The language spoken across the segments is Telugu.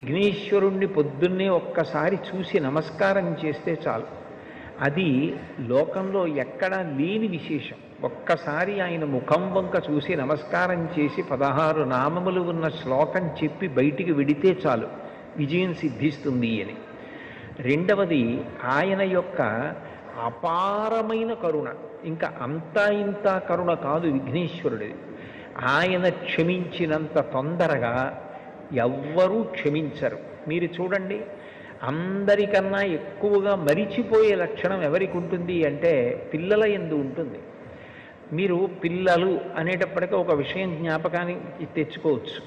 విఘ్నేశ్వరుణ్ణి పొద్దున్నే ఒక్కసారి చూసి నమస్కారం చేస్తే చాలు. అది లోకంలో ఎక్కడా లేని విశేషం. ఒక్కసారి ఆయన ముఖం వంక చూసి నమస్కారం చేసి 16 నామములు ఉన్న శ్లోకం చెప్పి బయటికి విడితే చాలు, విజయం సిద్ధిస్తుంది అని. రెండవది ఆయన యొక్క అపారమైన కరుణ. ఇంకా అంతా ఇంత కరుణ కాదు విఘ్నేశ్వరుడిది. ఆయన క్షమించినంత తొందరగా ఎవ్వరూ క్షమించరు. మీరు చూడండి, అందరికన్నా ఎక్కువగా మరిచిపోయే లక్షణం ఎవరికి ఉంటుంది అంటే పిల్లల యందు ఉంటుంది. మీరు పిల్లలు అనేటప్పటికీ ఒక విషయం జ్ఞాపకానికి తెచ్చుకోవచ్చు.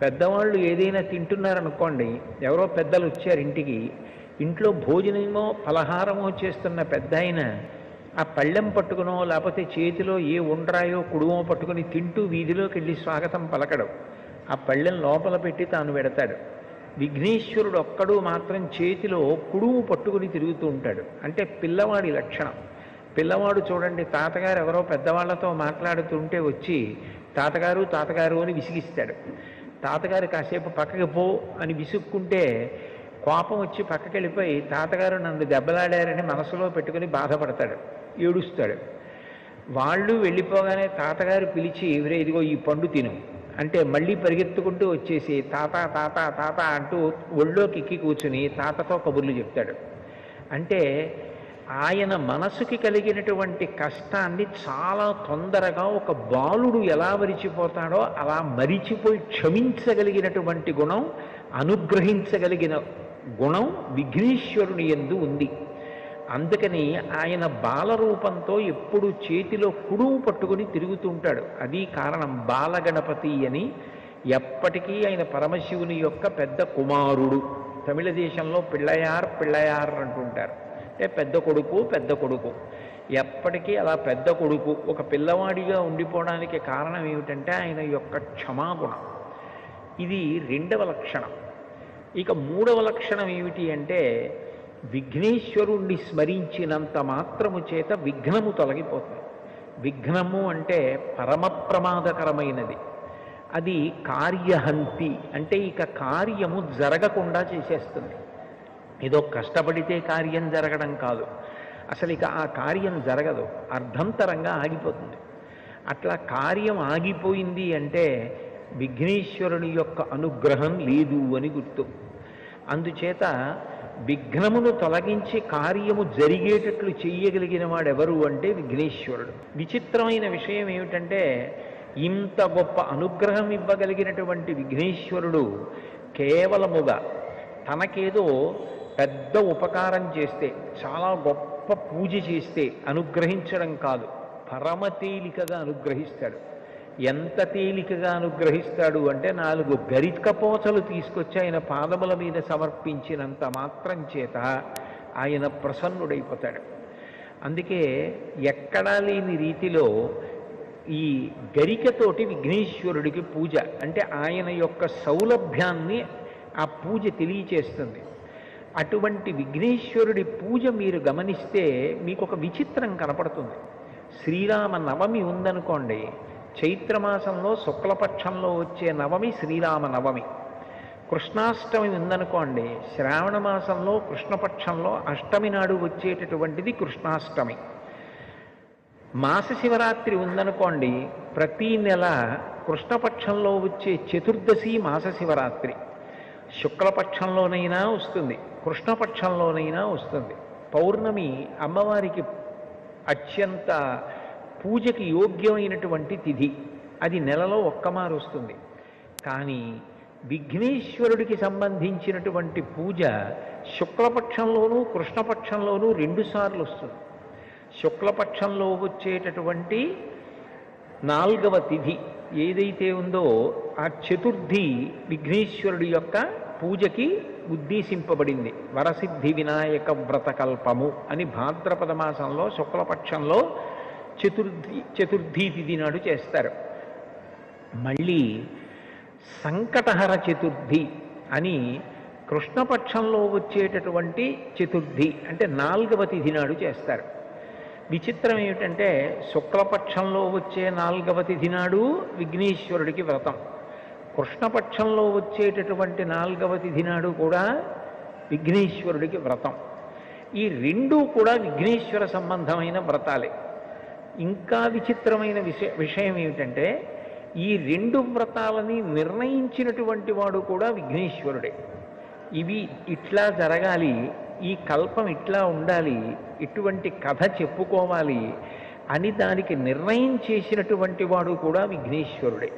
పెద్దవాళ్ళు ఏదైనా తింటున్నారనుకోండి, ఎవరో పెద్దలు వచ్చారు ఇంటికి, ఇంట్లో భోజనమో పలహారమో చేస్తున్న పెద్ద ఆయన ఆ పళ్ళెం పట్టుకునో లేకపోతే చేతిలో ఏ ఉండ్రాయో కుడుమో పట్టుకుని తింటూ వీధిలోకి వెళ్ళి స్వాగతం పలకడం, ఆ పళ్ళెం లోపల పెట్టి తాను పెడతాడు. విఘ్నేశ్వరుడు ఒక్కడు మాత్రం చేతిలో కుడుము పట్టుకుని తిరుగుతూ ఉంటాడు. అంటే పిల్లవాడి లక్షణం. పిల్లవాడు చూడండి, తాతగారు ఎవరో పెద్దవాళ్లతో మాట్లాడుతుంటే వచ్చి తాతగారు తాతగారు అని విసిగిస్తాడు. తాతగారు కాసేపు పక్కకి పో అని విసుక్కుంటే కోపం వచ్చి పక్కకి వెళ్ళిపోయి తాతగారు నన్ను దెబ్బలాడారని మనసులో పెట్టుకుని బాధపడతాడు, ఏడుస్తాడు. వాళ్ళు వెళ్ళిపోగానే తాతగారు పిలిచి ఎవరే ఇదిగో ఈ పండు తిను అంటే మళ్ళీ పరిగెత్తుకుంటూ వచ్చేసి తాత తాత తాత అంటూ ఒళ్ళోకి ఎక్కి కూర్చుని తాతతో కబుర్లు చెప్తాడు. అంటే ఆయన మనసుకి కలిగినటువంటి కష్టాన్ని చాలా తొందరగా ఒక బాలుడు ఎలా మరిచిపోతాడో అలా మరిచిపోయి క్షమించగలిగినటువంటి గుణం, అనుగ్రహించగలిగిన గుణం విఘ్నేశ్వరుని యందు ఉంది. అందుకని ఆయన బాలరూపంతో ఎప్పుడు చేతిలో కుడుము పట్టుకుని తిరుగుతూ ఉంటాడు. అది కారణం. బాలగణపతి అని ఎప్పటికీ ఆయన పరమశివుని యొక్క పెద్ద కుమారుడు. తమిళ దేశంలో పిళ్ళయార్ పిళ్ళయార్ అంటుంటారు. అంటే పెద్ద కొడుకు పెద్ద కొడుకు. ఎప్పటికీ అలా పెద్ద కొడుకు ఒక పిల్లవాడిగా ఉండిపోవడానికి కారణం ఏమిటంటే ఆయన యొక్క క్షమాగుణం. ఇది రెండవ లక్షణం. ఇక మూడవ లక్షణం ఏమిటి అంటే విఘ్నేశ్వరుణ్ణి స్మరించినంత మాత్రము చేత విఘ్నము తొలగిపోతుంది. విఘ్నము అంటే పరమ ప్రమాదకరమైనది. అది కార్యహంతి, అంటే ఇక కార్యము జరగకుండా చేసేస్తుంది. ఏదో కష్టపడితే కార్యం జరగడం కాదు, అసలు ఇక ఆ కార్యం జరగదు, అర్ధంతరంగా ఆగిపోతుంది. అట్లా కార్యం ఆగిపోయింది అంటే విఘ్నేశ్వరుని యొక్క అనుగ్రహం లేదు అని గుర్తు. అందుచేత విఘ్నమును తొలగించి కార్యము జరిగేటట్లు చెయ్యగలిగిన వాడెవరు అంటే విఘ్నేశ్వరుడు. విచిత్రమైన విషయం ఏమిటంటే ఇంత గొప్ప అనుగ్రహం ఇవ్వగలిగినటువంటి విఘ్నేశ్వరుడు కేవలముగా తనకేదో పెద్ద ఉపకారం చేస్తే, చాలా గొప్ప పూజ చేస్తే అనుగ్రహించడం కాదు, పరమ తేలికగా అనుగ్రహిస్తాడు. ఎంత తేలికగా అనుగ్రహిస్తాడు అంటే 4 గరికపోచలు తీసుకొచ్చి ఆయన పాదముల మీద సమర్పించినంత మాత్రం చేత ఆయన ప్రసన్నుడైపోతాడు. అందుకే ఎక్కడా లేని రీతిలో ఈ గరికతోటి విఘ్నేశ్వరుడికి పూజ, అంటే ఆయన యొక్క సౌలభ్యాన్ని ఆ పూజ తెలియచేస్తుంది. అటువంటి విఘ్నేశ్వరుడి పూజ మీరు గమనిస్తే మీకు ఒక విచిత్రం కనపడుతుంది. శ్రీరామ నవమి ఉందనుకోండి, చైత్రమాసంలో శుక్లపక్షంలో వచ్చే నవమి శ్రీరామ నవమి. కృష్ణాష్టమి ఉందనుకోండి, శ్రావణ మాసంలో కృష్ణపక్షంలో అష్టమి నాడు వచ్చేటటువంటిది కృష్ణాష్టమి. మాస శివరాత్రి ఉందనుకోండి, ప్రతీ నెల కృష్ణపక్షంలో వచ్చే చతుర్దశి మాస శివరాత్రి. శుక్లపక్షంలోనైనా వస్తుంది, కృష్ణపక్షంలోనైనా వస్తుంది. పౌర్ణమి అమ్మవారికి అత్యంత పూజకి యోగ్యమైనటువంటి తిథి, అది నెలలో ఒక్కమారు వస్తుంది. కానీ విఘ్నేశ్వరుడికి సంబంధించినటువంటి పూజ శుక్లపక్షంలోనూ కృష్ణపక్షంలోనూ 2 సార్లు వస్తుంది. శుక్లపక్షంలో వచ్చేటటువంటి 4వ తిథి ఏదైతే ఉందో ఆ చతుర్థి విఘ్నేశ్వరుడి యొక్క పూజకి ఉద్దేశింపబడింది. వరసిద్ధి వినాయక వ్రతకల్పము అని భాద్రపద మాసంలో శుక్లపక్షంలో చతుర్థి తిథి నాడు చేస్తారు. మళ్ళీ సంకటహర చతుర్థి అని కృష్ణపక్షంలో వచ్చేటటువంటి చతుర్థి అంటే 4వ తిథి నాడు చేస్తారు. విచిత్రం ఏమిటంటే శుక్లపక్షంలో వచ్చే 4వ తిథి నాడు విఘ్నేశ్వరుడికి వ్రతం, కృష్ణపక్షంలో వచ్చేటటువంటి 4వ తిథి నాడు కూడా విఘ్నేశ్వరుడికి వ్రతం. ఈ రెండూ కూడా విఘ్నేశ్వర సంబంధమైన వ్రతాలే. ఇంకా విచిత్రమైన విషయం ఏమిటంటే ఈ 2 వ్రతాలని నిర్ణయించినటువంటి వాడు కూడా విఘ్నేశ్వరుడే. ఇవి ఇట్లా జరగాలి, ఈ కల్పం ఇట్లా ఉండాలి, ఇటువంటి కథ చెప్పుకోవాలి అని దానికి నిర్ణయం చేసినటువంటి వాడు కూడా విఘ్నేశ్వరుడే.